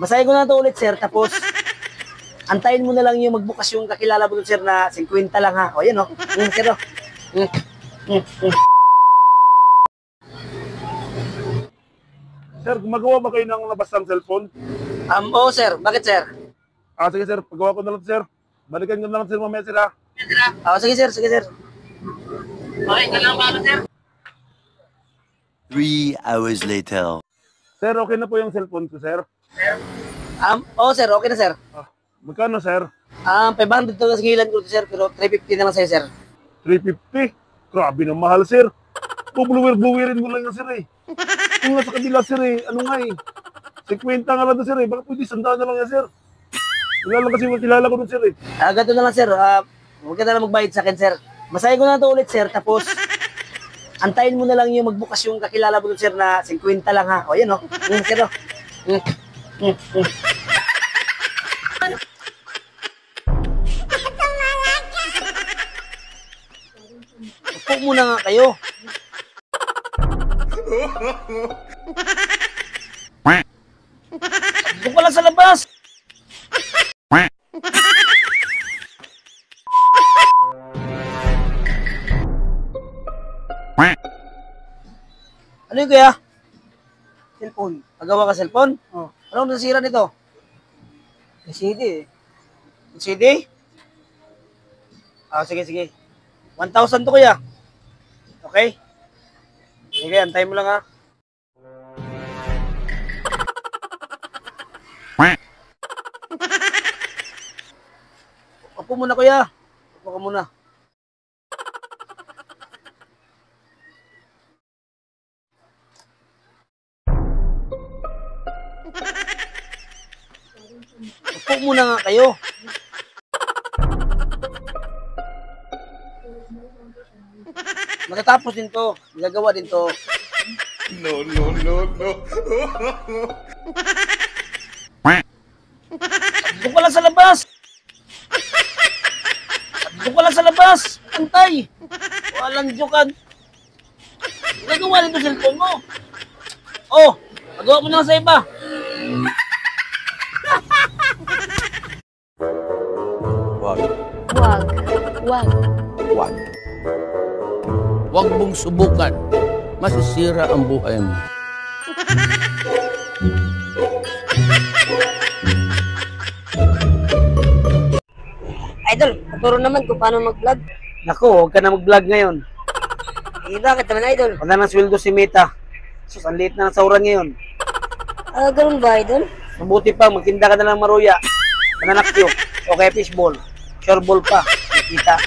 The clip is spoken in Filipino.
Basahin ko na ito ulit, sir. Tapos, antayin mo na lang yung magbukas yung kakilala mo, sir, na 50 lang, ha? O, yan, o. Sir, o. Sir, gumagawa ba kayo ng labas ng cellphone? Oo, sir. Bakit, sir? Sige sir, pagawa ko na lang sir. Balikan ko na lang sir mamaya sir ha. Sige, sir. Sige, sir. Okay, kailangan ba, sir? 3 hours later. Sir, okay na po yung cellphone ko sir. Sir. Okay na, sir. Magkano sir? 500 to na sigilan ko, sir. Pero 350 na lang sa'yo, sir. 350? Grabe na mahal sir. Bubluwer-bluwerin mo lang yan sir eh. Kung nasa kabila sir eh, ano nga eh. 50 nga lang doon sir eh. Baka pwede 100 na lang yan sir. Wala lang kasi kilala ko doon sir eh. Ganito na lang, sir. Huwag ka na lang magbayad sa akin, sir. Basahin ko na ito ulit, sir. Tapos, antayin mo na lang yung magbukas yung kakilala mo doon, sir, na 50 lang, ha? O, yan, o. Sir, o. Upo muna nga kayo. Doon ka lang sa labas. Ano yun, kuya? Cellphone. Pagawa ka cellphone? Oh. Anong nasira nito? CD eh. CD? Sige. 1,000 to, kuya. Okay? Sige, antayin mo lang, ha. Upo muna, kuya. Upo ka muna. Upo muna nga kayo. Matatapos din to. Magagawa din to. No. Doon ka lang sa labas. Doon ka lang sa labas. Antay. Walang jokan. Nagawa din to cellphone mo. Oh, magawa mo na lang sa iba. Wag. Wag mong subukan. Masisira ang buhay mo. Idol, paturo naman kung paano mag-vlog. Naku, huwag ka na mag-vlog ngayon. Bakit naman, Idol? Wala nang sweldo si Meta. Sus, ang liit na ng sauran ngayon. Ganun ba, Idol? Mabuti pa, magtinda ka na lang maruya. Mananakyo, o kaya fishball. Shoreball pa, kita.